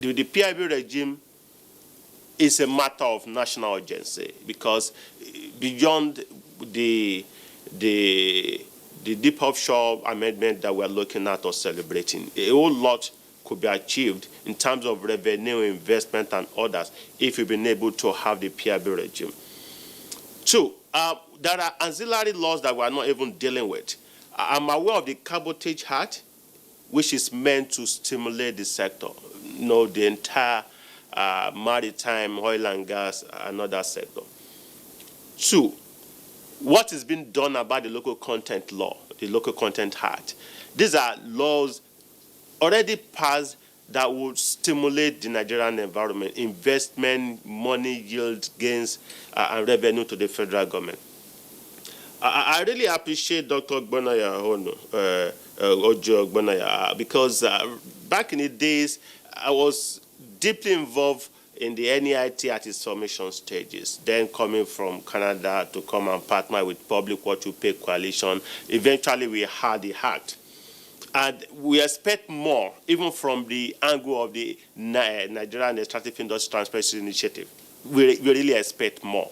the PIB regime is a matter of national urgency, because beyond the deep offshore amendment that we're looking at or celebrating, a whole lot could be achieved in terms of revenue, investment, and others if we've been able to have the PIB regime. Two, there are ancillary laws that we're not even dealing with. I'm aware of the Cabotage Act, which is meant to stimulate the sector, the entire maritime, oil and gas, and other sector. Two, what is being done about the local content law, the local content act? These are laws already passed that would stimulate the Nigerian environment, investment, money, yield gains, and revenue to the federal government. I really appreciate Dr. Ogbonnaya, Ojo Ogbonnaya, because back in the days, I was deeply involved in the NEIT at its formation stages, then coming from Canada to come and partner with Public What You Pay Coalition. Eventually, we had the act. And we expect more, even from the angle of the Nigerian Extractive Industry Transparency Initiative. We really expect more.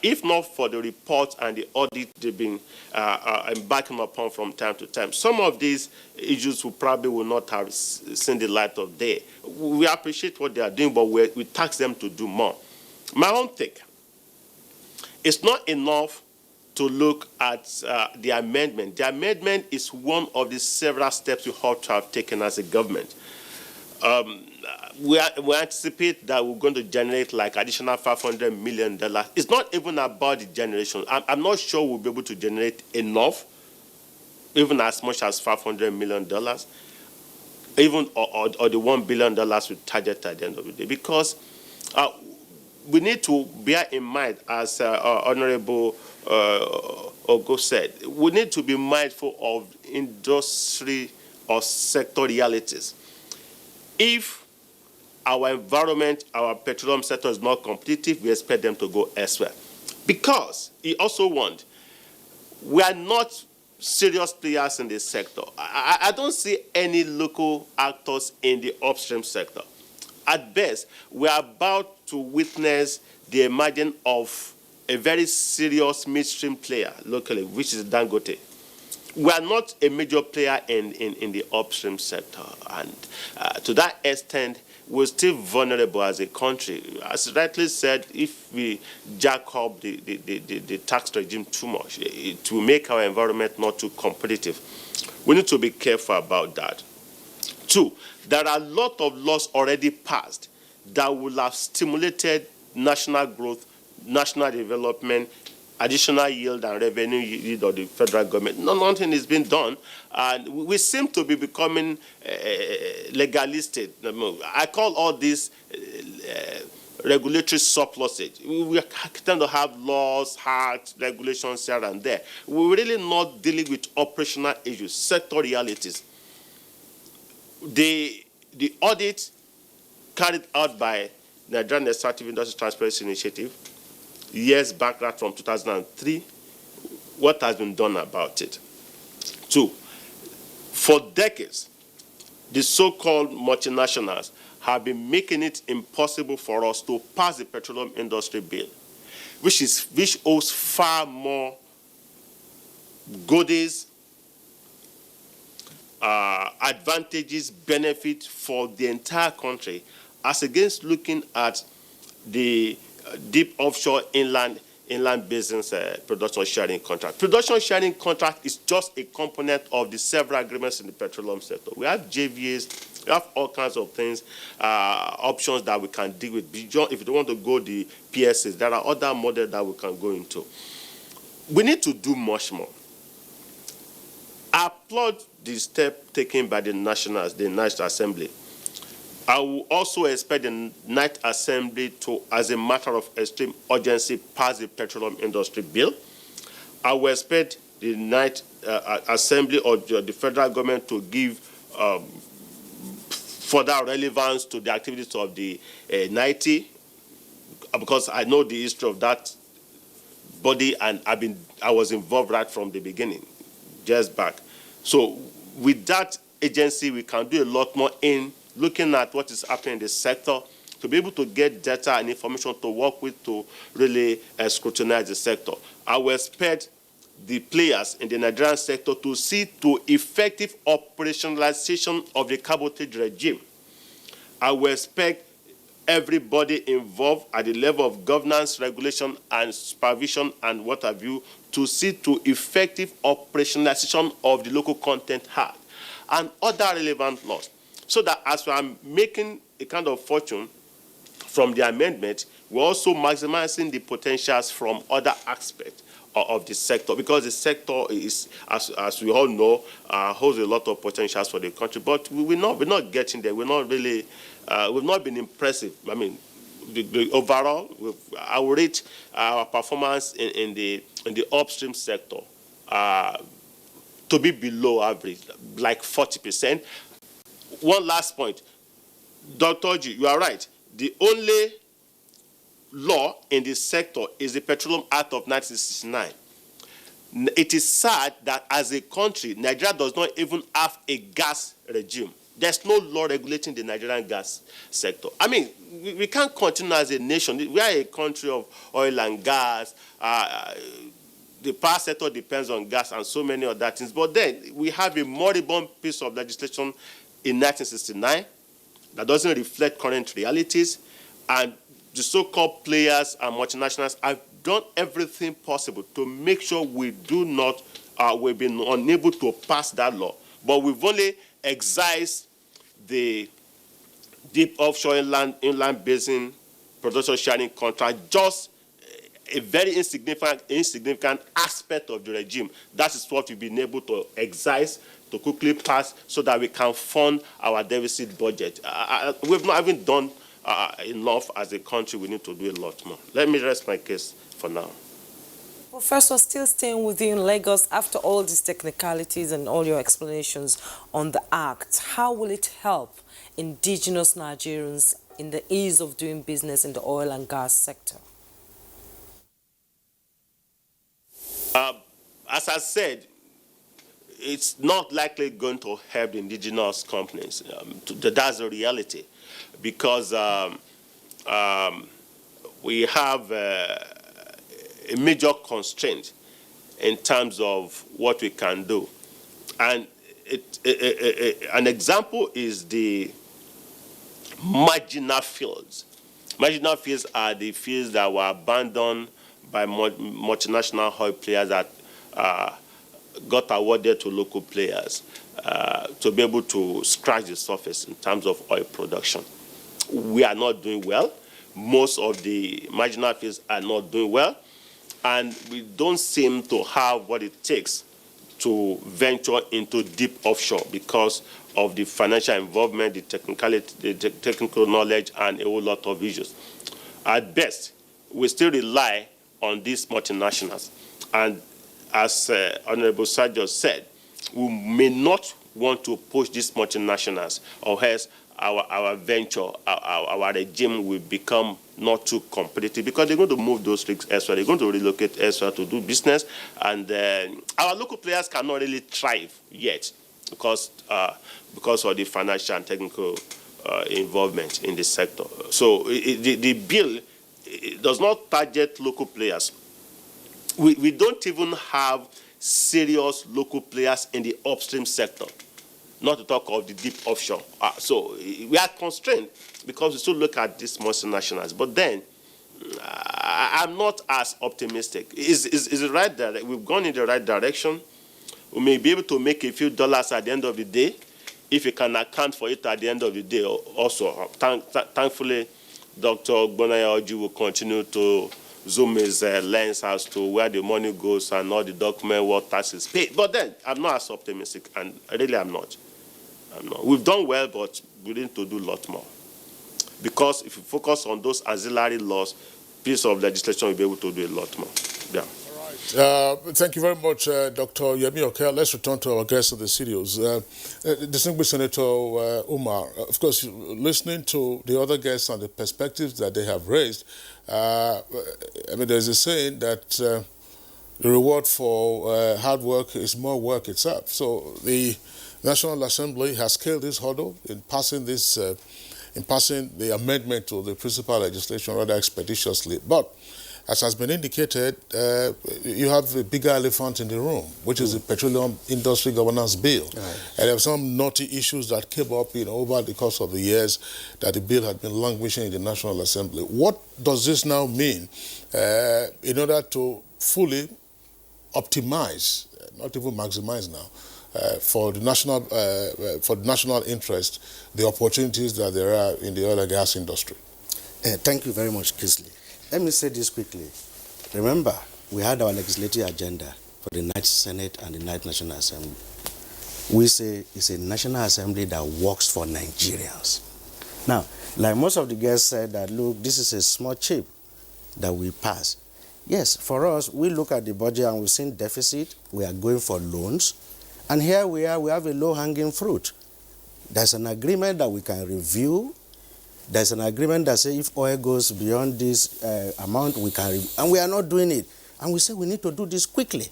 If not for the reports and the audit they've been embarking upon from time to time, some of these issues will not have seen the light of day. We appreciate what they are doing, but we task them to do more. My own take, it's not enough to look at the amendment. The amendment is one of the several steps we ought to have taken as a government. We anticipate that we're going to generate like additional $500 million. It's not even about the generation. I'm not sure we'll be able to generate enough, even as much as $500 million, even or the $1 billion we target at the end of the day, because we need to bear in mind, as Honorable Ogo said, we need to be mindful of industry or sector realities. If our environment, our petroleum sector is not competitive, we expect them to go elsewhere. Because he also wants, we are not serious players in this sector. I don't see any local actors in the upstream sector. At best, we are about to witness the emergence of a very serious midstream player locally, which is Dangote. We are not a major player in the upstream sector. And to that extent, we're still vulnerable as a country. As rightly said, if we jack up the tax regime too much, it will make our environment not too competitive. We need to be careful about that. Two, there are a lot of laws already passed that will have stimulated national growth, national development, additional yield and revenue yield of the federal government. Nothing is being done. And we seem to be becoming legalistic. I call all this regulatory surplusage. We tend to have laws, acts, regulations here and there. We're really not dealing with operational issues, sector realities. The audit carried out by the Nigerian Extractive Industry Transparency Initiative years back, right from 2003, what has been done about it? Two, for decades, the so-called multinationals have been making it impossible for us to pass the petroleum industry bill, which owes far more goodies, advantages, benefits for the entire country, as against looking at the deep offshore inland business production sharing contract. Production sharing contract is just a component of the several agreements in the petroleum sector. We have JVAs, we have all kinds of things, options that we can deal with. If you don't want to go the PSAs, there are other models that we can go into. We need to do much more. I applaud the step taken by the National Assembly. I will also expect the Night Assembly to, as a matter of extreme urgency, pass the petroleum industry bill. I will expect the Night Assembly or the federal government to give further relevance to the activities of the NIT, because I know the history of that body, and I was involved right from the beginning, just back. So with that agency, we can do a lot more in looking at what is happening in the sector, to be able to get data and information to work with to really scrutinize the sector. I will expect the players in the Nigerian sector to see to effective operationalization of the cabotage regime. I will expect everybody involved at the level of governance, regulation, and supervision and what have you to see to effective operationalization of the Local Content Act and other relevant laws, so that as we are making a kind of fortune from the amendment, we're also maximizing the potentials from other aspects of the sector, because the sector is, as we all know, holds a lot of potentials for the country. But we're not getting there. We're not really, we've not been impressive. I mean, the overall, I will rate our performance in the upstream sector to be below average, like 40%. One last point, Dr. G, you are right. The only law in this sector is the Petroleum Act of 1969. It is sad that as a country, Nigeria does not even have a gas regime. There's no law regulating the Nigerian gas sector. I mean, we can't continue as a nation. We are a country of oil and gas. The power sector depends on gas and so many other things. But then we have a moribund piece of legislation in 1969 that doesn't reflect current realities, and the so-called players and multinationals have done everything possible to make sure we do not, we've been unable to pass that law. But we've only excised the deep offshore inland basin production sharing contract, just a very insignificant aspect of the regime. That is what we've been able to excise, to quickly pass, so that we can fund our deficit budget. We've not even done enough as a country. We need to do a lot more. Let me rest my case for now. Professor, still staying with you in Lagos, after all these technicalities and all your explanations on the Act, how will it help indigenous Nigerians in the ease of doing business in the oil and gas sector? As I said, it's not likely going to help the indigenous companies. That's the reality, because we have a major constraint in terms of what we can do. And an example is the marginal fields. Marginal fields are the fields that were abandoned by multinational oil players that got awarded to local players to be able to scratch the surface in terms of oil production. We are not doing well. Most of the marginal fields are not doing well, and we don't seem to have what it takes to venture into deep offshore because of the financial involvement, the technical knowledge, and a whole lot of issues. At best, we still rely on these multinationals. And as Honorable Sergio said, we may not want to push these multinationals, or else our venture, our regime will become not too competitive, because they're going to move those rigs elsewhere. They're going to relocate elsewhere to do business. And our local players cannot really thrive yet because of the financial and technical involvement in this sector. So the bill does not target local players. We don't even have serious local players in the upstream sector, not to talk of the deep offshore. So we are constrained because we still look at these multinationals. But then I'm not as optimistic. Is it right that we've gone in the right direction? We may be able to make a few dollars at the end of the day if we can account for it at the end of the day also. Thankfully, Dr. Ogbonnaya Orji will continue to zoom his lens as to where the money goes and all the document, what taxes paid. But then I'm not as optimistic, and really I'm not. We've done well, but we need to do a lot more. Because if you focus on those ancillary laws, piece of legislation will be able to do a lot more. Yeah. All right. Thank you very much, Dr. Yemi Oke. Let's return to our guest of the studios. Distinguished Senator Umar, of course, listening to the other guests and the perspectives that they have raised, I mean, there's a saying that the reward for hard work is more work itself. So the National Assembly has scaled this hurdle in passing this, in passing the amendment to the principal legislation rather expeditiously. But as has been indicated, you have a bigger elephant in the room, which is the Petroleum Industry Governance Bill. Right. And there are some knotty issues that came up over the course of the years that the bill had been languishing in the National Assembly. What does this now mean in order to fully optimize, not even maximize now, for the national interest, the opportunities that there are in the oil and gas industry? Thank you very much, Kisley. Let me say this quickly. Remember, we had our legislative agenda for the Ninth Senate and the Ninth National Assembly. We say it's a National Assembly that works for Nigerians. Now, like most of the guests said that, look, this is a small chip that we pass. Yes, for us, we look at the budget and we've seen deficit. We are going for loans. And here we are, we have a low-hanging fruit. There's an agreement that we can review. There's an agreement that says if oil goes beyond this amount, we can review. And we are not doing it. And we say we need to do this quickly.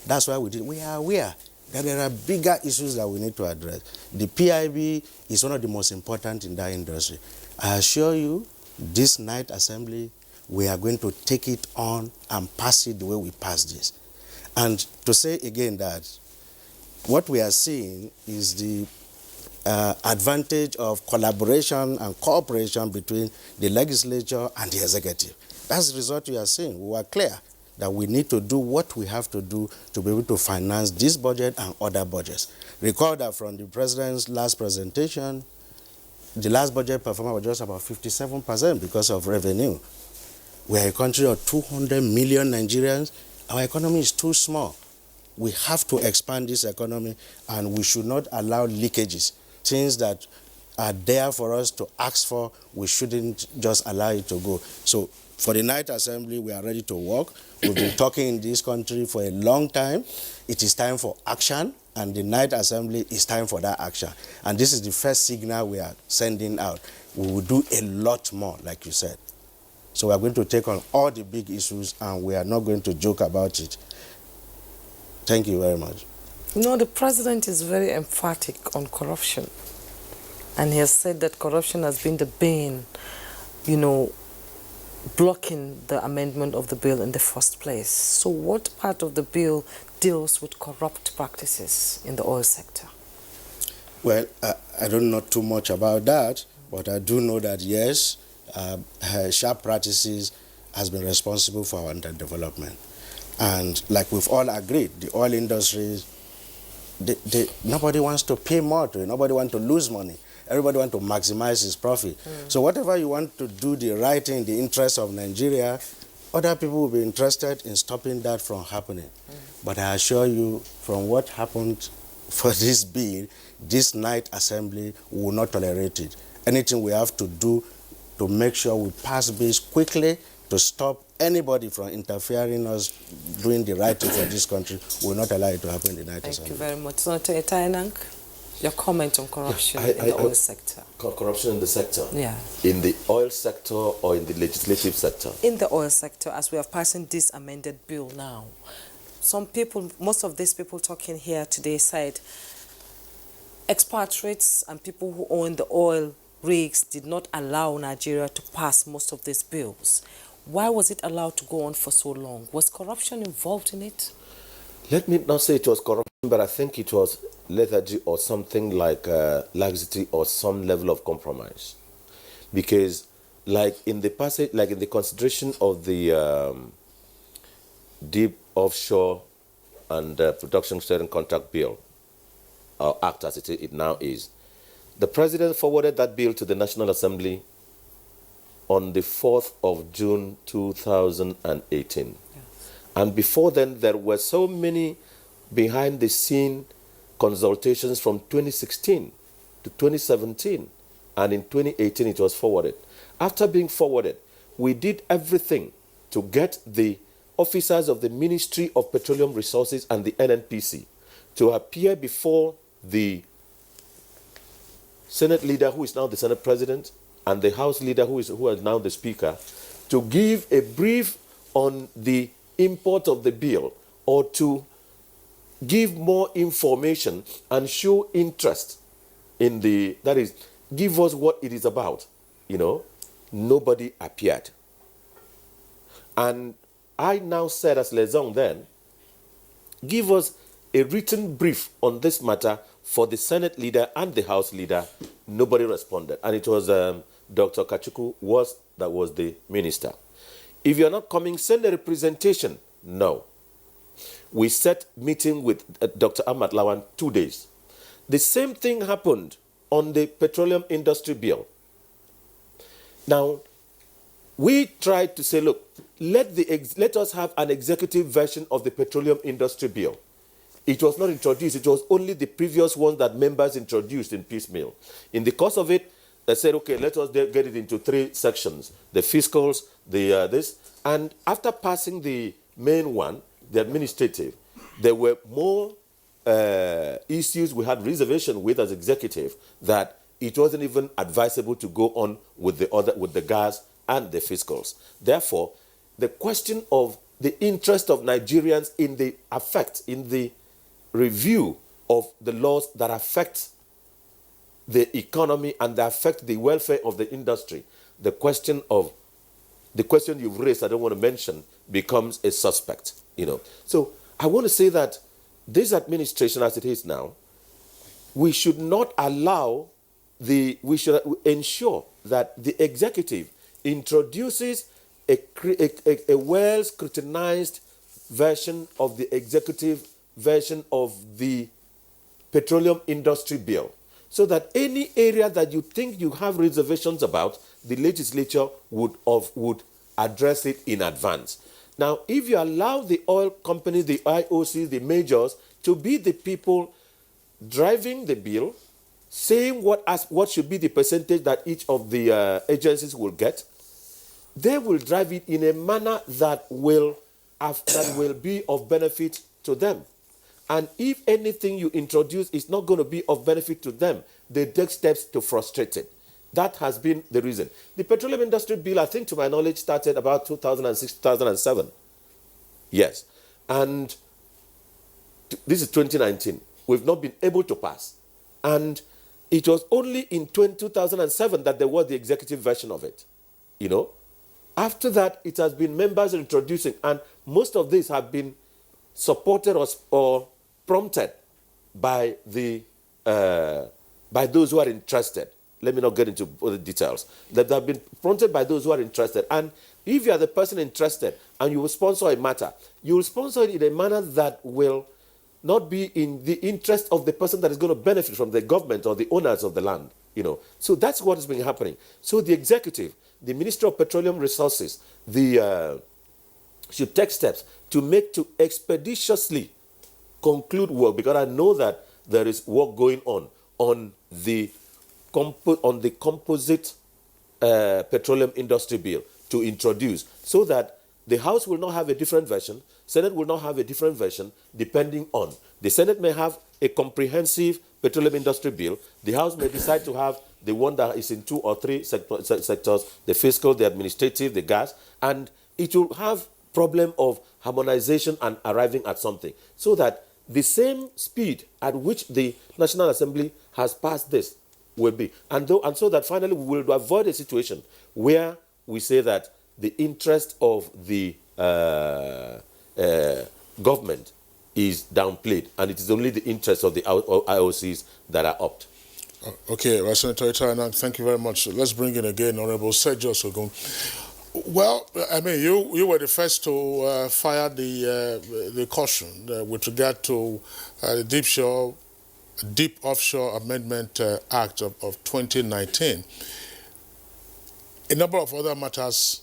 That's why we did. We are aware that there are bigger issues that we need to address. The PIB is one of the most important in that industry. I assure you, this night assembly, we are going to take it on and pass it the way we passed this. And to say again that what we are seeing is the advantage of collaboration and cooperation between the legislature and the executive. That's the result we are seeing. We were clear that we need to do what we have to do to be able to finance this budget and other budgets. Recall that from the president's last presentation, the last budget performance was just about 57% because of revenue. We are a country of 200 million Nigerians. Our economy is too small. We have to expand this economy, and we should not allow leakages. Things that are there for us to ask for, we shouldn't just allow it to go. So for the night assembly, we are ready to work. We've been talking in this country for a long time. It is time for action, and the night assembly is time for that action. And this is the first signal we are sending out. We will do a lot more, like you said. So we are going to take on all the big issues, and we are not going to joke about it. Thank you very much. You know, the president is very emphatic on corruption. And he has said that corruption has been the bane, blocking the amendment of the bill in the first place. So what part of the bill deals with corrupt practices in the oil sector? Well, I don't know too much about that, but I do know that, yes, sharp practices has been responsible for our underdevelopment. And like we've all agreed, the oil industry, nobody wants to pay more to it. Nobody wants to lose money. Everybody wants to maximize his profit. So whatever you want to do the right thing in the interest of Nigeria, other people will be interested in stopping that from happening. But I assure you, from what happened for this bill, this night assembly will not tolerate it. Anything we have to do to make sure we pass bills quickly to stop anybody from interfering us doing the right thing for this country, will not allow it to happen in the night assembly. Thank you very much. Senator Etainang, your comment on corruption in the oil sector. Corruption in the sector? Yeah. In the oil sector or in the legislative sector? In the oil sector, as we are passing this amended bill now. Some people, most of these people talking here today said expatriates and people who own the oil rigs did not allow Nigeria to pass most of these bills. Why was it allowed to go on for so long? Was corruption involved in it? Let me not say it was corruption, but I think it was lethargy or something like laxity or some level of compromise. Because like in the passage, like in the consideration of the Deep Offshore and Production Sharing Contract Bill, or Act as it now is, the President forwarded that bill to the National Assembly on the 4th of June 2018. Yes. And before then, there were so many behind-the-scene consultations from 2016 to 2017. And in 2018, it was forwarded. After being forwarded, we did everything to get the officers of the Ministry of Petroleum Resources and the NNPC to appear before the Senate leader, who is now the Senate President, and the House leader, who is now the Speaker, to give a brief on the import of the bill, or to give more information and show interest in the, that is, give us what it is about, nobody appeared. And I now said as Lezong then, give us a written brief on this matter for the Senate leader and the House leader. Nobody responded. And it was Dr. Kachuku that was the minister. If you're not coming, send a representation. No. We set meeting with Dr. Ahmad Lawan 2 days. The same thing happened on the petroleum industry bill. Now, we tried to say, look, let us have an executive version of the petroleum industry bill. It was not introduced. It was only the previous one that members introduced in piecemeal. In the course of it, they said, okay, let us get it into 3 sections: the fiscals, the this. And after passing the main one, the administrative, there were more issues we had reservation with as executive, that it wasn't even advisable to go on with the gas and the fiscals. Therefore, the question of the interest of Nigerians in the review of the laws that affect the economy and that affect the welfare of the industry, the question you've raised, I don't want to mention, becomes a suspect. So I want to say that this administration, as it is now, we should not allow we should ensure that the executive introduces a well-scrutinized version of the executive version of the petroleum industry bill, so that any area that you think you have reservations about, the legislature would address it in advance. Now, if you allow the oil companies, the IOCs, the majors, to be the people driving the bill, saying what should be the percentage that each of the agencies will get, they will drive it in a manner that will be of benefit to them. And if anything you introduce is not going to be of benefit to them, they take steps to frustrate it. That has been the reason. The petroleum industry bill, I think to my knowledge, started about 2006, 2007. Yes. And this is 2019. We've not been able to pass. And it was only in 2007 that there was the executive version of it. After that, it has been members introducing, and most of these have been supported or prompted by those who are interested. Let me not get into all the details. That have been prompted by those who are interested. And if you are the person interested and you will sponsor a matter, you will sponsor it in a manner that will not be in the interest of the person that is going to benefit from the government or the owners of the land. So that's what has been happening. So the executive, the Ministry of Petroleum Resources, should take steps to expeditiously conclude work, because I know that there is work going on the composite petroleum industry bill to introduce, so that the House will not have a different version, Senate will not have a different version, depending on. The Senate may have a comprehensive petroleum industry bill. The House may decide to have the one that is in 2 or 3 sectors, the fiscal, the administrative, the gas, and it will have problem of harmonization and arriving at something, so that the same speed at which the National Assembly has passed this will be. And so that finally we will avoid a situation where we say that the interest of the government is downplayed, and it is only the interest of the IOCs that are upped. Okay, well, Senator Itana, thank you very much. Let's bring in again Honorable Sergio Sogun. Well, I mean, you were the first to fire the caution with regard to the Deep Offshore Amendment Act of 2019. A number of other matters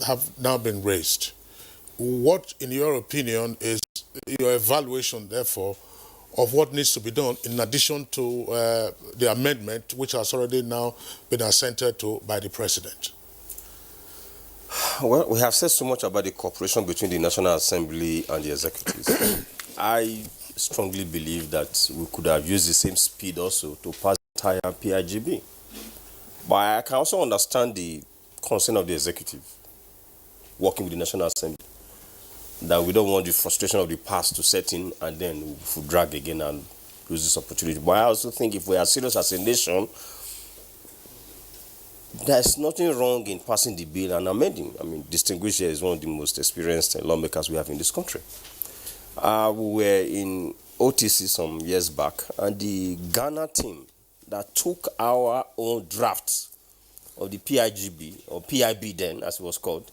have now been raised. What, in your opinion, is your evaluation, therefore, of what needs to be done in addition to the amendment, which has already now been assented to by the President? Well, we have said so much about the cooperation between the National Assembly and the executives. I strongly believe that we could have used the same speed also to pass the entire PIGB. But I can also understand the concern of the executive working with the National Assembly. that we don't want the frustration of the past to set in and then we'll drag again and lose this opportunity. But I also think if we are serious as a nation, there's nothing wrong in passing the bill and amending. I mean, Distinguished here is one of the most experienced lawmakers we have in this country. We were in OTC some years back, and the Ghana team that took our own draft of the PIGB, or PIB then, as it was called,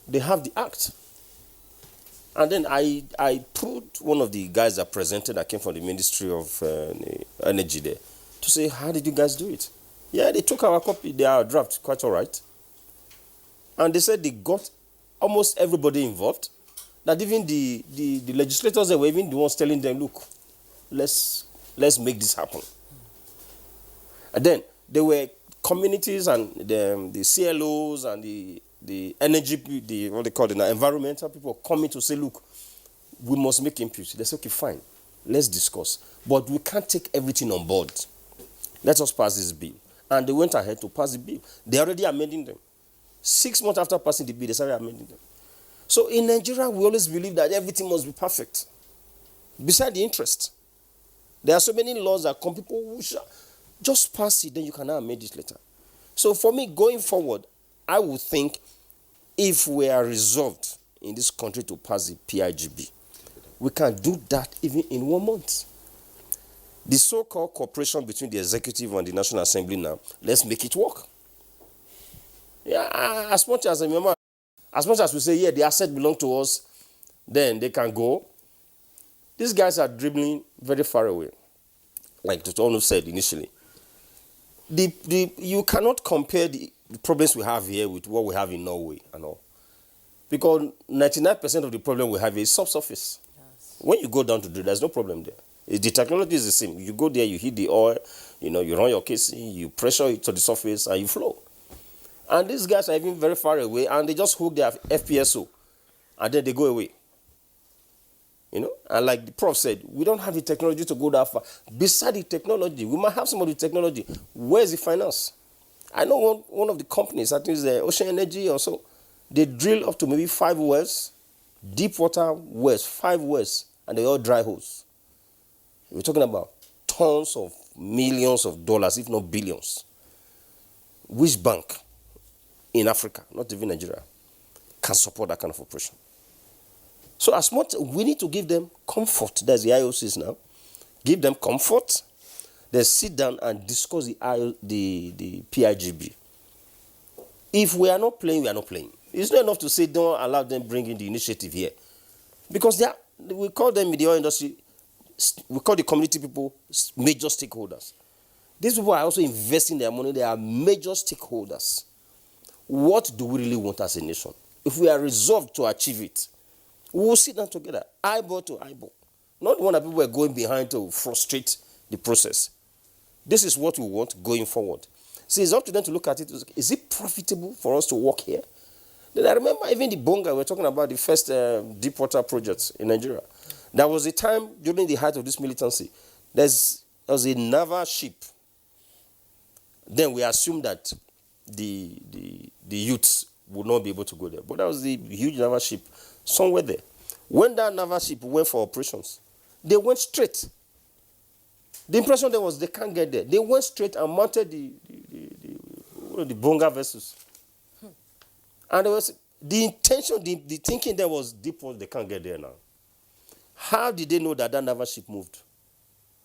they have the act. And then I put one of the guys that presented, that came from the Ministry of Energy there, to say, how did you guys do it? Yeah, they took our copy, their draft, quite all right. And they said they got almost everybody involved, that even the legislators, they were even the ones telling them, look, let's make this happen. And then there were communities and the CLOs and the energy, what they call it now, environmental people coming to say, look, we must make input. They said, okay, fine, let's discuss. But we can't take everything on board. Let us pass this bill. And they went ahead to pass the bill. They already amending them. 6 months after passing the bill, they started amending them. So in Nigeria, we always believe that everything must be perfect. Beside the interest. There are so many laws that come, people who just pass it, then you can now amend it later. So for me, going forward, I would think if we are resolved in this country to pass the PIGB, we can do that even in 1 month. The so-called cooperation between the executive and the National Assembly now, let's make it work. Yeah, as much as I remember, as much as we say, yeah, the asset belongs to us, then they can go. These guys are dribbling very far away, like Totono said initially. You cannot compare the problems we have here with what we have in Norway and all. Because 99% of the problem we have is subsurface. Yes. When you go down to drill, there's no problem there. The technology is the same. You go there, you hit the oil, you run your casing, you pressure it to the surface, and you flow. And these guys are even very far away, and they just hook their FPSO, and then they go away. And like the prof said, we don't have the technology to go that far. Beside the technology, we might have some of the technology. Where's the finance? I know one of the companies, I think it's Ocean Energy or so, they drill up to maybe 5 wells, deep water wells, 5 wells, and they all dry holes. We're talking about tons of millions of dollars, if not billions. Which bank in Africa, not even Nigeria, can support that kind of operation? So as much, we need to give them comfort. That's the IOCs now. Give them comfort. Then sit down and discuss the PIGB. If we are not playing, we are not playing. It's not enough to say don't allow them bring in the initiative here. Because we call them in the oil industry, we call the community people major stakeholders. These people are also investing their money. They are major stakeholders. What do we really want as a nation? If we are resolved to achieve it, we will sit down together, eyeball to eyeball. Not one that people are going behind to frustrate the process. This is what we want going forward. See, it's up to them to look at it. Is it profitable for us to work here? Then I remember even the Bonga, we were talking about the first deep water projects in Nigeria. There was a time during the height of this militancy, there was a naval ship. Then we assumed that the youths would not be able to go there. But that was the huge naval ship somewhere there. When that naval ship went for operations, they went straight. The impression there was they can't get there. They went straight and mounted the Bonga vessels. And there was the intention, the thinking there was deep water, they can't get there now. How did they know that naval ship moved?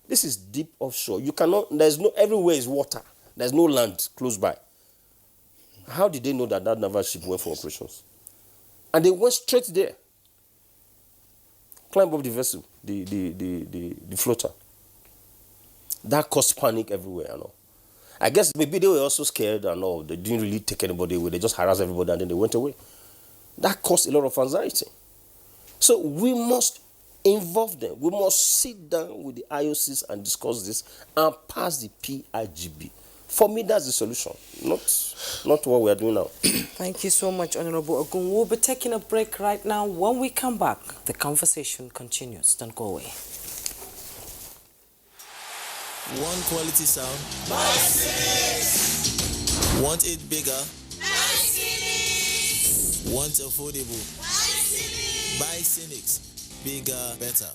This is deep offshore. You cannot, everywhere is water. There's no land close by. How did they know that naval ship went for operations? And they went straight there. Climb up the vessel, the floater. That caused panic everywhere and all. I guess maybe they were also scared and all. They didn't really take anybody away. They just harassed everybody and then they went away. That caused a lot of anxiety. So we must involve them. We must sit down with the IOCs and discuss this and pass the PIGB. For me, that's the solution, not what we are doing now. Thank you so much, Honorable Ogun. We'll be taking a break right now. When we come back, the conversation continues. Don't go away. One quality sound. My cities. Want it bigger? My cities. Want affordable? Buy Cynics. Bigger, better.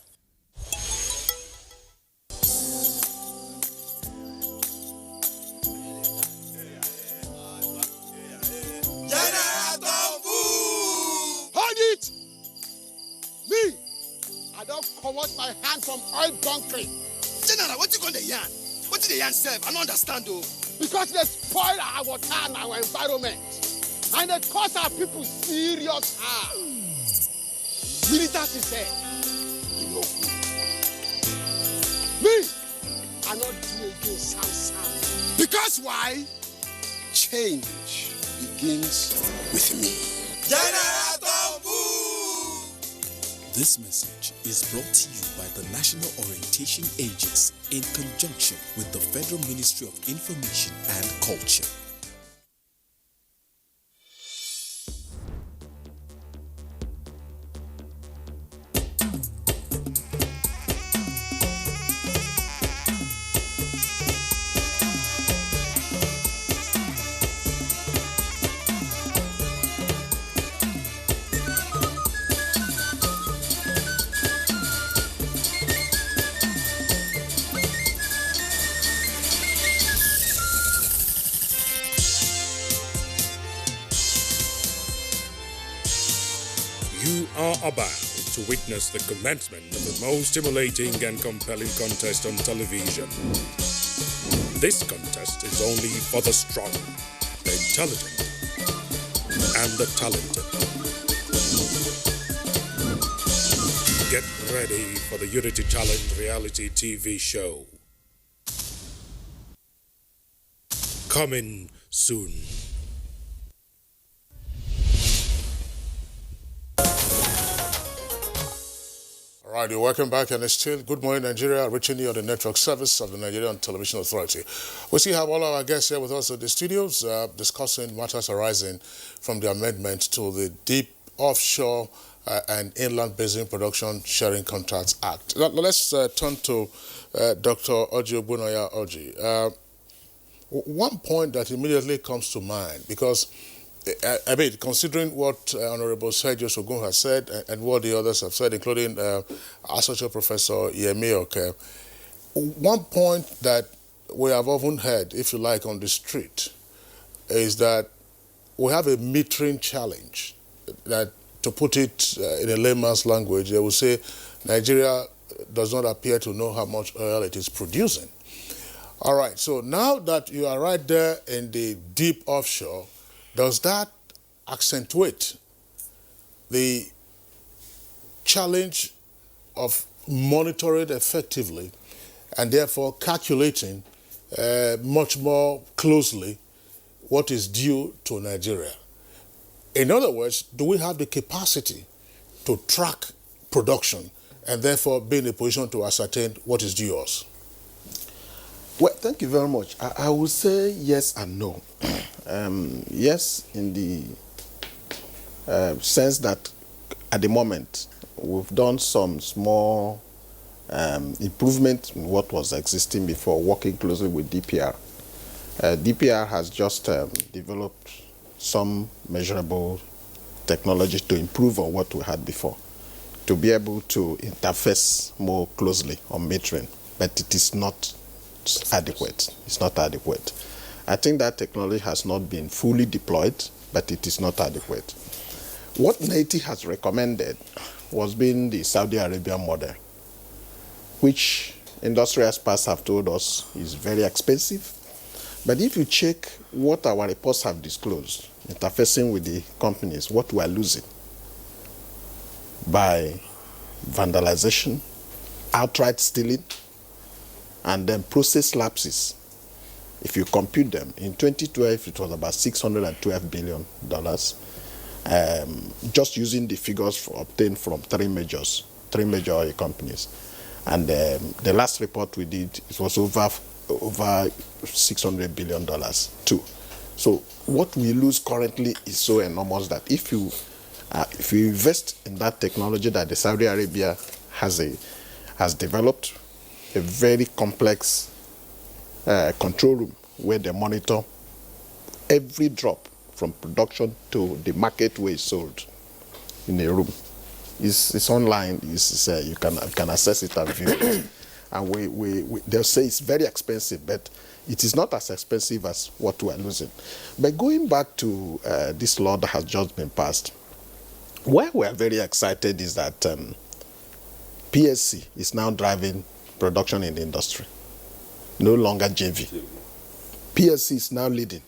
Hold it! Me, I don't cover my hand from oil bunkering. General, what you gonna yarn? What did the yarn say? I don't understand though. Because they spoil our water and our environment. And they cause our people serious harm. Militants is said, you know good. Me, I not do again sound. Because why? Change begins with me. This message is brought to you by the National Orientation Agency in conjunction with the Federal Ministry of Information and Culture. You are about to witness the commencement of the most stimulating and compelling contest on television. This contest is only for the strong, the intelligent, and the talented. Get ready for the Unity Talent reality TV show. Coming soon. All right, you're welcome back, and it's still Good Morning Nigeria, reaching you on the network service of the Nigerian Television Authority. We still have all our guests here with us in the studios discussing matters arising from the amendment to the Deep Offshore and Inland Basin Production Sharing Contracts Act. Now, let's turn to Dr. Orji Ogbonnaya Orji. One point that immediately comes to mind, because I mean, considering what Honorable Sergio Sogun has said and what the others have said, including Associate Professor Yemi Oke, one point that we have often heard, if you like, on the street, is that we have a metering challenge. That, to put it in a layman's language, they will say Nigeria does not appear to know how much oil it is producing. All right, so now that you are right there in the deep offshore, does that accentuate the challenge of monitoring effectively and therefore calculating much more closely what is due to Nigeria? In other words, do we have the capacity to track production and therefore be in a position to ascertain what is due us? Well, thank you very much. I would say yes and no. Yes, in the sense that at the moment we've done some small improvement in what was existing before, working closely with DPR. DPR has just developed some measurable technology to improve on what we had before, to be able to interface more closely on metering, but it is not adequate. It's not adequate. I think that technology has not been fully deployed, but it is not adequate. What NATI has recommended was being the Saudi Arabian model, which industry experts have told us is very expensive. But if you check what our reports have disclosed, interfacing with the companies, what we are losing by vandalization, outright stealing, and then process lapses. If you compute them, in 2012 it was about $612 billion, just using the figures obtained from three major oil companies. And the last report we did, it was over $600 billion too. So what we lose currently is so enormous that if you invest in that technology that the Saudi Arabia has developed, a very complex control room where they monitor every drop from production to the market where it's sold in a room. It's online. You can access it and view it. And they'll say it's very expensive, but it is not as expensive as what we are losing. But going back to this law that has just been passed, why we are very excited is that PSC is now driving production in the industry, no longer JV. PSC is now leading.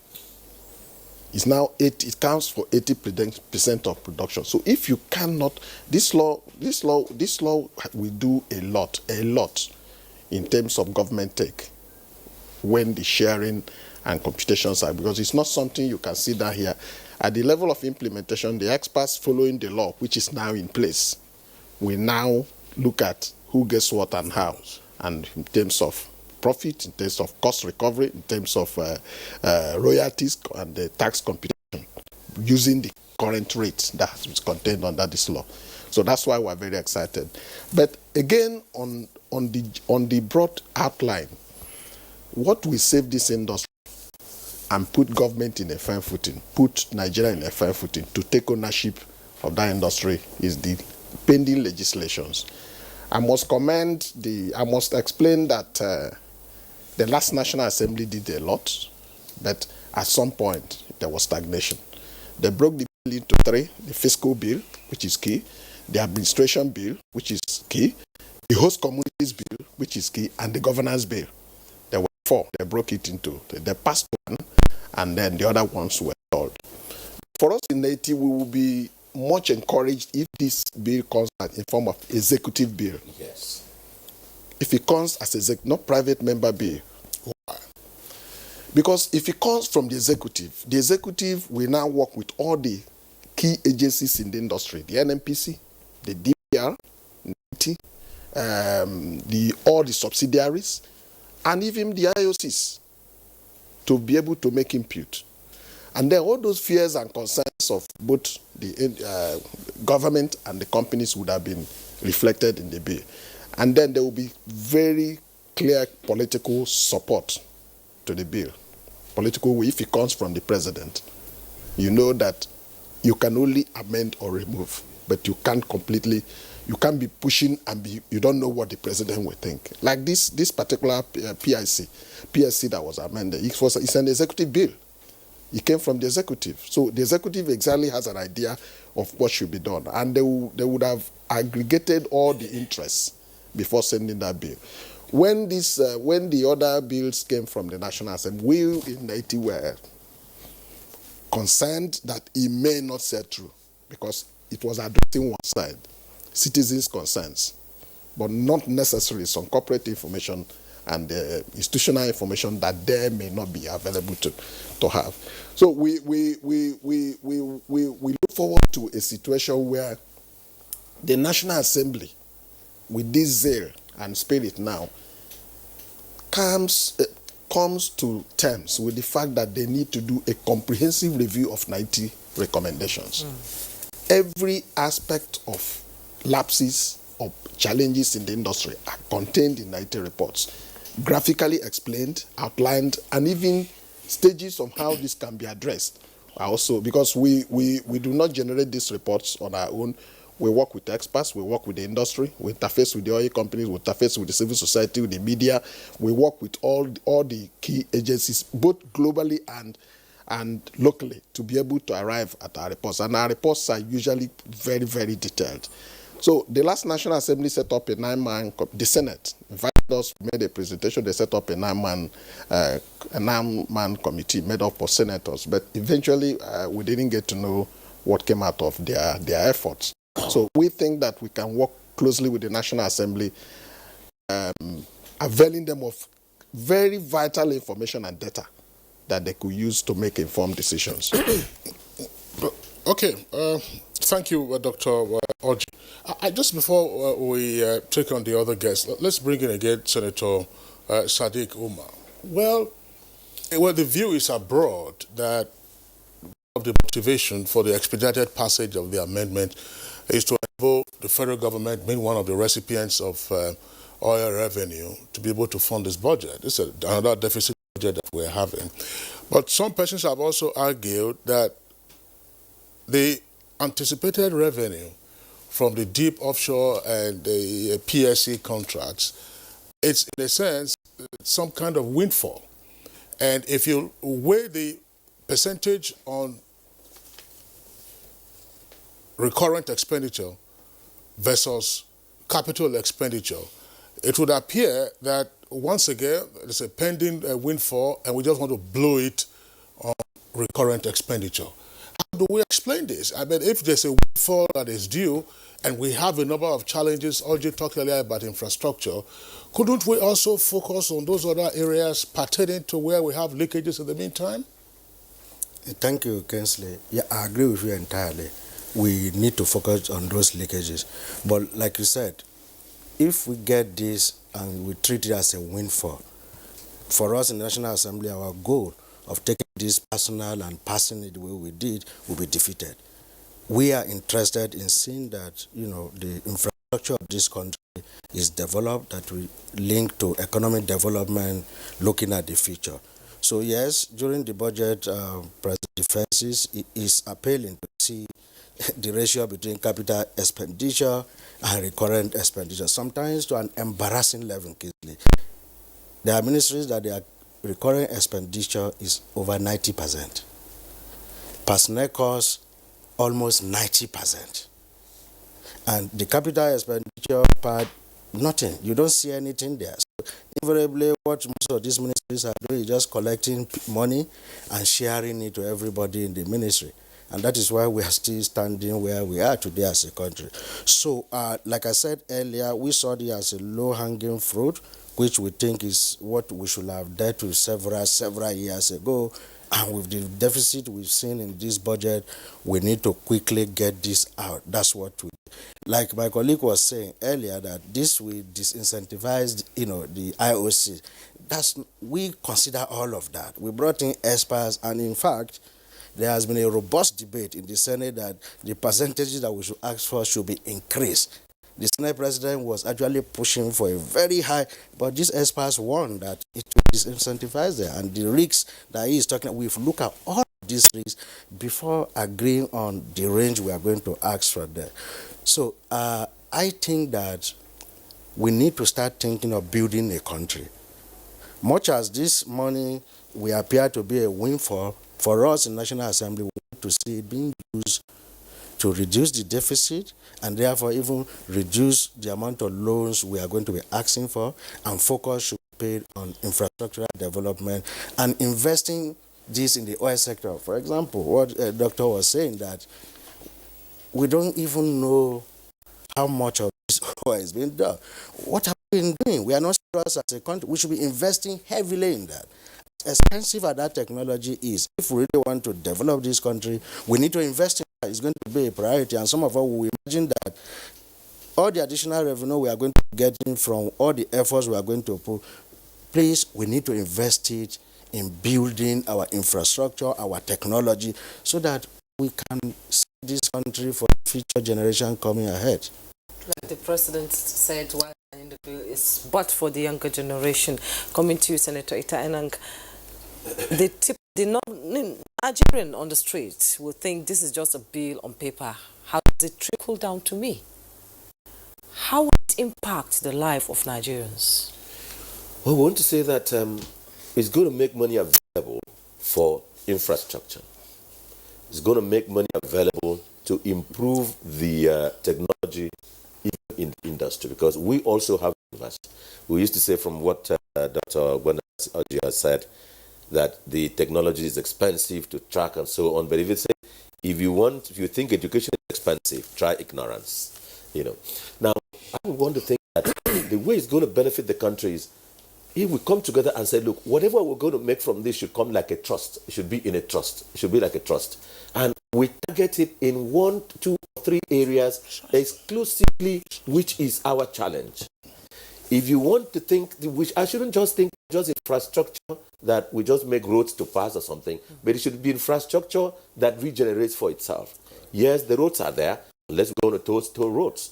It counts for 80% of production. So if you cannot, this law will do a lot in terms of government take when the sharing and computations are, because it's not something you can sit down here. At the level of implementation, the experts following the law, which is now in place, will now look at who gets what and how, and in terms of profit, in terms of cost recovery, in terms of royalties and the tax computation, using the current rates that is contained under this law. So that's why we're very excited. But again, on the broad outline, what will save this industry and put government in a firm footing, put Nigeria in a firm footing to take ownership of that industry is the pending legislations. I must explain that the last National Assembly did a lot, but at some point there was stagnation. They broke the bill into three: the fiscal bill, which is key, the administration bill, which is key, the host communities bill, which is key, and the governance bill. There were four. They broke it into. They passed one, and then the other ones were stalled. For us in Haiti, we will be much encouraged if this bill comes in form of executive bill. Yes. If it comes as not private member bill. Why? Because if it comes from the executive will now work with all the key agencies in the industry, the NNPC, the DPR, all the subsidiaries, and even the IOCs, to be able to make input. And then all those fears and concerns of both the government and the companies would have been reflected in the bill. And then there will be very clear political support to the bill. Political, if it comes from the president, you know that you can only amend or remove, but you can't be pushing and you don't know what the president will think. Like this particular PSC that was amended, it's an executive bill. It came from the executive. So the executive exactly has an idea of what should be done. And they would have aggregated all the interests before sending that bill. When the other bills came from the National Assembly, we in Haiti were concerned that it may not set through because it was addressing one side, citizens' concerns, but not necessarily some corporate information and institutional information that there may not be available to have. So we look forward to a situation where the National Assembly, with this zeal and spirit now, comes to terms with the fact that they need to do a comprehensive review of 90 recommendations. Every aspect of lapses or challenges in the industry are contained in 90 reports, graphically explained, outlined, and even stages of how this can be addressed. Also, because we do not generate these reports on our own. We work with experts, we work with the industry, we interface with the oil companies, we interface with the civil society, with the media. We work with all the key agencies, both globally and locally, to be able to arrive at our reports. And our reports are usually very, very detailed. So the last National Assembly set up a 9-man, the Senate invited us, made a presentation, they set up a 9-man committee made up of senators. But eventually, we didn't get to know what came out of their efforts. So we think that we can work closely with the National Assembly, availing them of very vital information and data that they could use to make informed decisions. Okay, thank you, Dr. Orji. Just before we take on the other guests, let's bring in again Senator Sadiq Umar. Well, the view is abroad that of the motivation for the expedited passage of the amendment is to enable the federal government, being one of the recipients of oil revenue, to be able to fund this budget. This is another deficit budget that we're having. But some persons have also argued that the anticipated revenue from the deep offshore and the PSC contracts, it's in a sense some kind of windfall. And if you weigh the percentage on recurrent expenditure versus capital expenditure, it would appear that once again there's a pending windfall and we just want to blow it on recurrent expenditure. How do we explain this? I mean, if there's a windfall that is due and we have a number of challenges, Oji talked earlier about infrastructure, couldn't we also focus on those other areas pertaining to where we have leakages in the meantime? Thank you, Kensley. Yeah, I agree with you entirely. We need to focus on those leakages. But like you said, if we get this and we treat it as a windfall, for us in the National Assembly, our goal of taking this personal and passing it the way we did will be defeated. We are interested in seeing that, the infrastructure of this country is developed, that we link to economic development, looking at the future. So yes, during the budget defenses, it is appealing to see the ratio between capital expenditure and recurrent expenditure, sometimes to an embarrassing level. There are ministries that their recurrent expenditure is over 90%. Personnel costs, almost 90%. And the capital expenditure part, nothing. You don't see anything there. So invariably, what most of these ministries are doing is just collecting money and sharing it to everybody in the ministry. And that is why we are still standing where we are today as a country. So, like I said earlier, we saw this as a low-hanging fruit, which we think is what we should have dealt with several years ago. And with the deficit we've seen in this budget, we need to quickly get this out. That's what we do. Like my colleague was saying earlier, that this will disincentivize, the IOC. We consider all of that. We brought in experts, and in fact, there has been a robust debate in the Senate that the percentages that we should ask for should be increased. The Senate President was actually pushing for a very high, but these experts warned that it will disincentivize them. And the risks that he is talking about, we've looked at all these risks before agreeing on the range we are going to ask for them. So I think that we need to start thinking of building a country. Much as this money will appear to be a windfall, for us in National Assembly, we want to see it being used to reduce the deficit and therefore even reduce the amount of loans we are going to be asking for, and focus should be paid on infrastructural development and investing this in the oil sector. For example, what the doctor was saying, that we don't even know how much of this oil is being done. What have we been doing? We are not serious as a country. We should be investing heavily in that. As expensive as that technology is, if we really want to develop this country, we need to invest in that. It's going to be a priority, and some of us will imagine that all the additional revenue we are going to get in from all the efforts we are going to put, please, we need to invest it in building our infrastructure, our technology, so that we can see this country for the future generation coming ahead. Like the president said, while in the bill is but for the younger generation. Coming to you, Senator Ita Enang, the Nigerian on the street will think this is just a bill on paper. How does it trickle down to me? How will it impact the life of Nigerians? Well, we want to say that it's going to make money available for infrastructure. It's going to make money available to improve the technology even in the industry, because we also have investment. We used to say, from what Dr. Gwenda Oji has said, that the technology is expensive to track and so on. But if you think education is expensive, try ignorance. Now, I want to think that the way it's going to benefit the country is if we come together and say, look, whatever we're going to make from this should come like a trust. It should be in a trust. It should be like a trust. And we target it in 1, 2, or 3 areas exclusively, which is our challenge. If you want to think, which I shouldn't just think just infrastructure that we just make roads to pass or something, but it should be infrastructure that regenerates for itself. Yes, the roads are there. Let's go on to toll roads.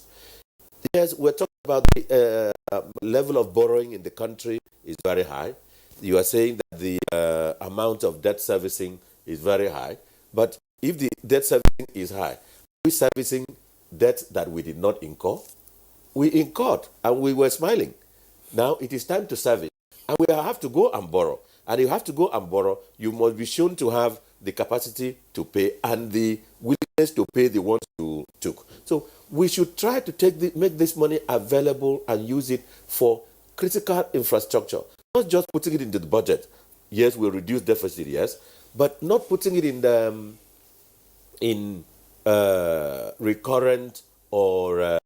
Yes, we're talking about the level of borrowing in the country is very high. You are saying that the amount of debt servicing is very high. But if the debt servicing is high, we servicing debt that we did not incur. We incurred and we were smiling. Now it is time to service, and we have to go and borrow. And you have to go and borrow, you must be shown to have the capacity to pay and the willingness to pay the ones you took. So we should try to make this money available and use it for critical infrastructure, not just putting it into the budget. Yes, we'll reduce deficit, yes, but not putting it in recurrent or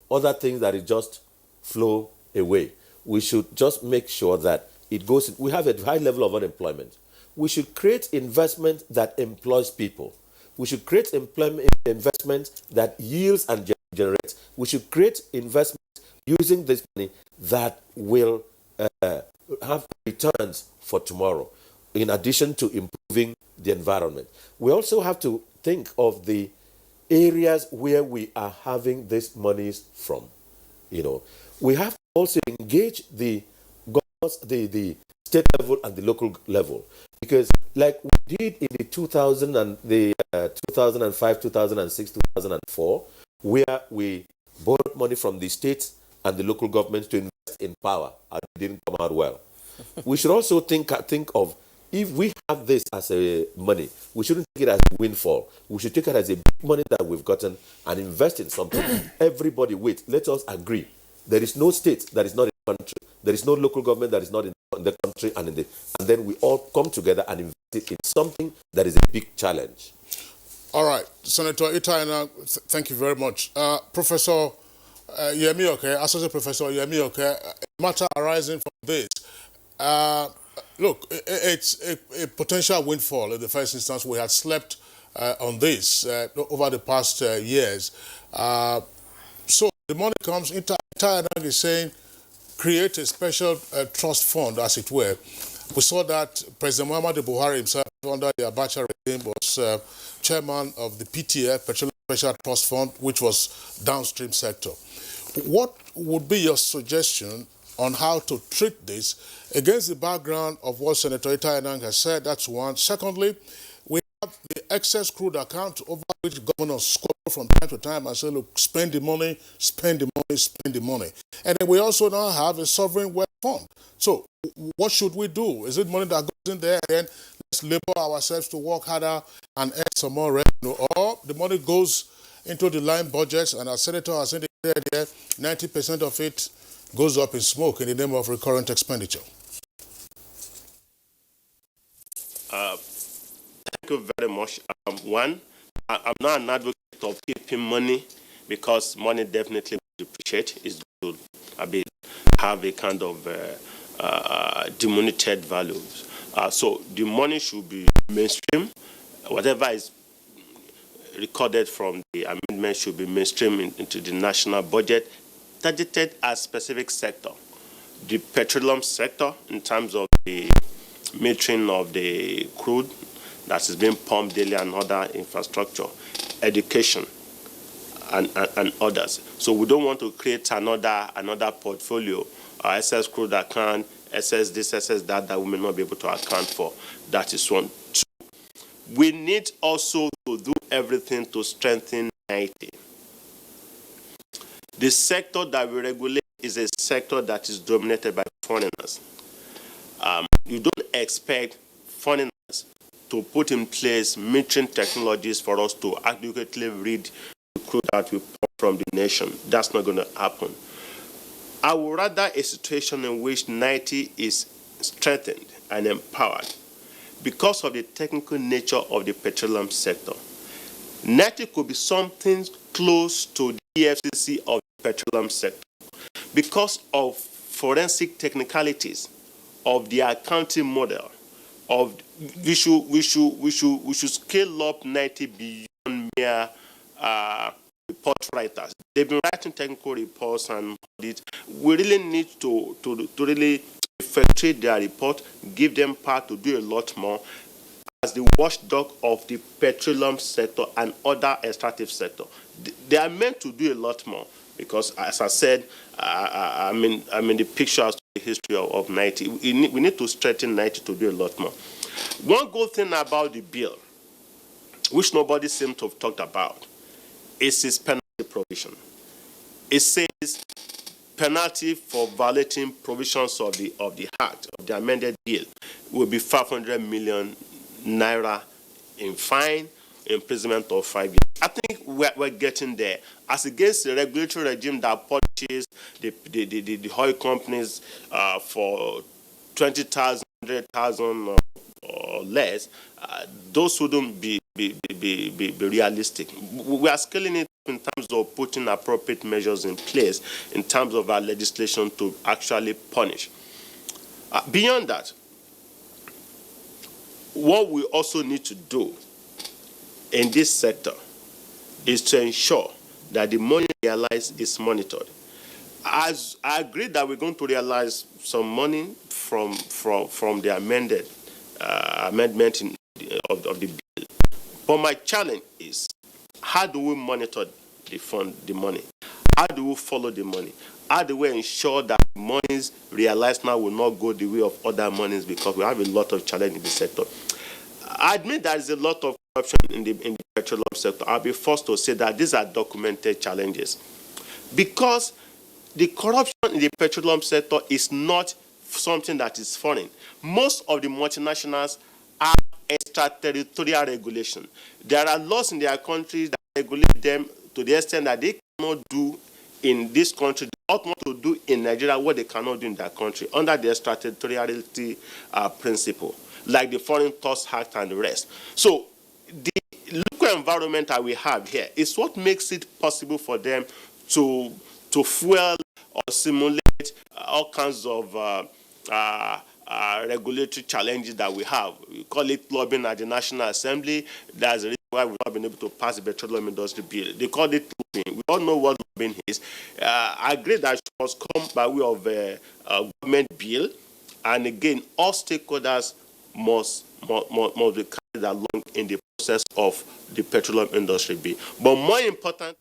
other things that it just flow away. We should just make sure that it goes. We have a high level of unemployment. We should create investment that employs people. We should create investment that yields and generates. We should create investment using this money that will have returns for tomorrow, in addition to improving the environment. We also have to think of the areas where we are having these monies from. We have to also engage the the state level and the local level, because like we did in the 2005, 2006, 2004, where we borrowed money from the states and the local governments to invest in power, and it didn't come out well. We should also think of, if we have this as a money, we shouldn't take it as a windfall. We should take it as a big money that we've gotten and invest in something. Everybody, let us agree. There is no state that is not in the country. There is no local government that is not in the country, and then we all come together and invest it in something that is a big challenge. All right, Senator Itayena, thank you very much. Professor Yemi-Oke, Associate Professor Yemi-Oke, a matter arising from this. Look, it's a potential windfall. In the first instance, we had slept on this over the past years. So the money comes, Itayena is saying, create a special trust fund, as it were. We saw that President Muhammadu Buhari himself, under the Abacha regime, was chairman of the PTF, Petroleum Special Trust Fund, which was downstream sector. What would be your suggestion on how to treat this against the background of what Senator Itayena has said? That's one. Secondly, we have the excess crude account over which governors score from time to time and say, look, spend the money, spend the money, spend the money. And then we also now have a sovereign wealth fund. So what should we do? Is it money that goes in there and then let's labor ourselves to work harder and earn some more revenue? Or the money goes into the line budgets, and as Senator has indicated here, 90% of it goes up in smoke in the name of recurrent expenditure? Thank you very much. One, I'm not an advocate of keeping money, because money definitely depreciates. It's good to have a kind of diminuted values. So the money should be mainstream. Whatever is recorded from the amendment should be mainstream into the national budget, targeted as specific sector. The petroleum sector, in terms of the metering of the crude that is being pumped daily and other infrastructure, education, and others. So we don't want to create another portfolio, SS crude account, SS this, SS that we may not be able to account for. That is one. Two, we need also to do everything to strengthen NIT. The sector that we regulate is a sector that is dominated by foreigners. You don't expect foreigners to put in place metering technologies for us to adequately read the crude that we pump from the nation. That's not going to happen. I would rather a situation in which NIT is strengthened and empowered because of the technical nature of the petroleum sector. NIT could be something close to the EFCC of the petroleum sector because of forensic technicalities of the accounting model. We should scale up NIT beyond mere report writers. They've been writing technical reports and audits. We really need to really effectuate their report, give them power to do a lot more as the watchdog of the petroleum sector and other extractive sector. They are meant to do a lot more because, as I said, I mean the picture as to the history of NIT. We need to strengthen NIT to do a lot more. One good thing about the bill which nobody seems to have talked about, is its penalty provision. It says penalty for violating provisions of the Act, of the amended bill, will be 500 million naira in fine, imprisonment of 5 years. I think we're getting there. As against the regulatory regime that punishes the oil companies for 20,000, 100,000 or less, those wouldn't be realistic. We are scaling it in terms of putting appropriate measures in place in terms of our legislation to actually punish. Beyond that, what we also need to do in this sector is to ensure that the money realized is monitored. As I agree that we're going to realize some money from the amendment of the bill, but my challenge is, how do we monitor the money? How do we follow the money? How do we ensure that monies realized now will not go the way of other monies, because we have a lot of challenge in the sector? I admit there is a lot of corruption in the petroleum sector. I'll be forced to say that these are documented challenges, because the corruption in the petroleum sector is not something that is foreign. Most of the multinationals have extraterritorial regulation. There are laws in their countries that regulate them to the extent that they cannot do in this country, they ought not to do in Nigeria what they cannot do in their country under the extraterritoriality principle, like the Foreign Trust Act and the rest. So the local environment that we have here is what makes it possible for them to fuel or simulate all kinds of regulatory challenges that we have. We call it lobbying at the National Assembly. That's the reason why we've not been able to pass the petroleum industry bill. They call it lobbying. We all know what lobbying is. I agree that it must come by way of a government bill. And again, all stakeholders must be carried along in the process of the petroleum industry bill. But more importantly,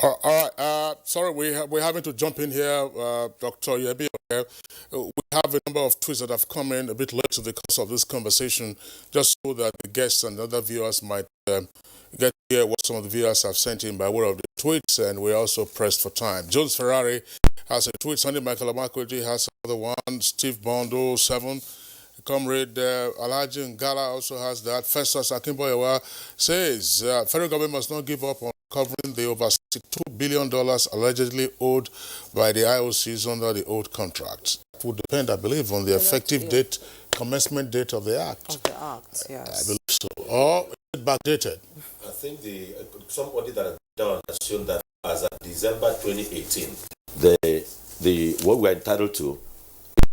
all right. Sorry, we're having to jump in here, Dr. Yemi. We have a number of tweets that have come in a bit late to the course of this conversation, just so that the guests and other viewers might get to hear what some of the viewers have sent in by way of the tweets, and we're also pressed for time. Jones Ferrari has a tweet. Sunday Michael Amakoji has another one. Steve Bondo, 7. Comrade Alhaji Ngala also has that. Festus Akimboyewa says federal government must not give up on covering the over $62 billion allegedly owed by the IOCs under the old contracts. It would depend, I believe, on the effective date, commencement date of the act. Of the act, yes. I believe so. Or is it backdated? I think some audit that has been done has shown that as of December 2018, the what we're entitled to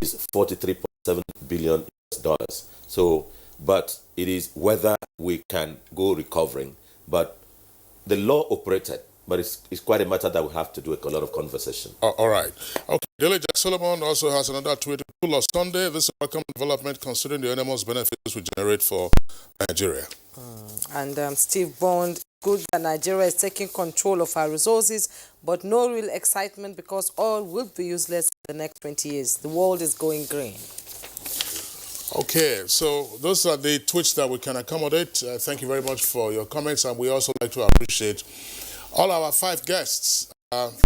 is $43.7 billion. So, but it is whether we can go recovering. But the law operated, but it's quite a matter that we have to do a lot of conversation. All right. Okay. Dele Jack Solomon also has another tweet. Full of Sunday, this is a welcome development considering the enormous benefits we generate for Nigeria. And Steve Bond, good that Nigeria is taking control of our resources, but no real excitement because oil will be useless in the next 20 years. The world is going green. Okay, so those are the tweets that we can accommodate. Thank you very much for your comments, and we also like to appreciate all our 5 guests.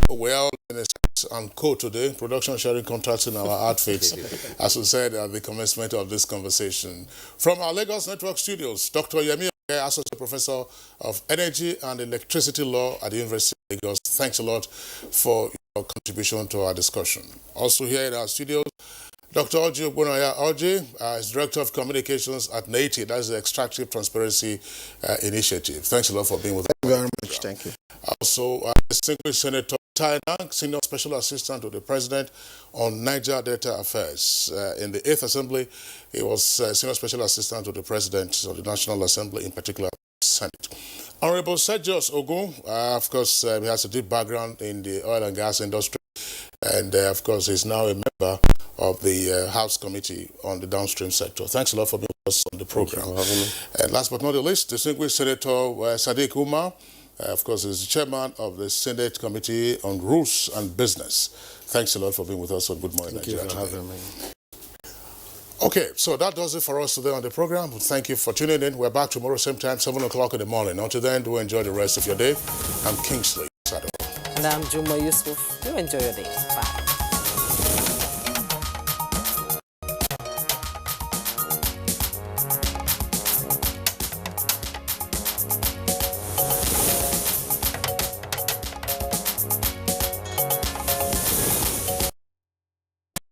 We're all in a sense and co today, production sharing contracts in our outfits, as we said at the commencement of this conversation. From our Lagos Network studios, Dr. Yemi Oke, Associate Professor of Energy and Electricity Law at the University of Lagos. Thanks a lot for your contribution to our discussion. Also here in our studios, Dr. Orji Ogbonaya Orji is Director of Communications at NATI, that's the Extractive Transparency Initiative. Thanks a lot for being with us. Thank you very much. Thank you. Also, Distinguished Senator Tai Nang, Senior Special Assistant to the President on Niger Delta Affairs. In the 8th Assembly, he was Senior Special Assistant to the President of the National Assembly, in particular, Senate. Honorable Sergius Ogun, of course, he has a deep background in the oil and gas industry. And, of course, he's now a member of the House Committee on the Downstream Sector. Thanks a lot for being with us on the program. And last but not the least, Distinguished Senator Sadiq Umar, of course, is the chairman of the Senate Committee on Rules and Business. Thanks a lot for being with us on Good Morning Nigeria. Thank you for having me. Okay, so that does it for us today on the program. Thank you for tuning in. We're back tomorrow, same time, 7 o'clock in the morning. Until then, do enjoy the rest of your day. I'm Kingsley Sado. And I'm Juma Yusuf. Do enjoy your day.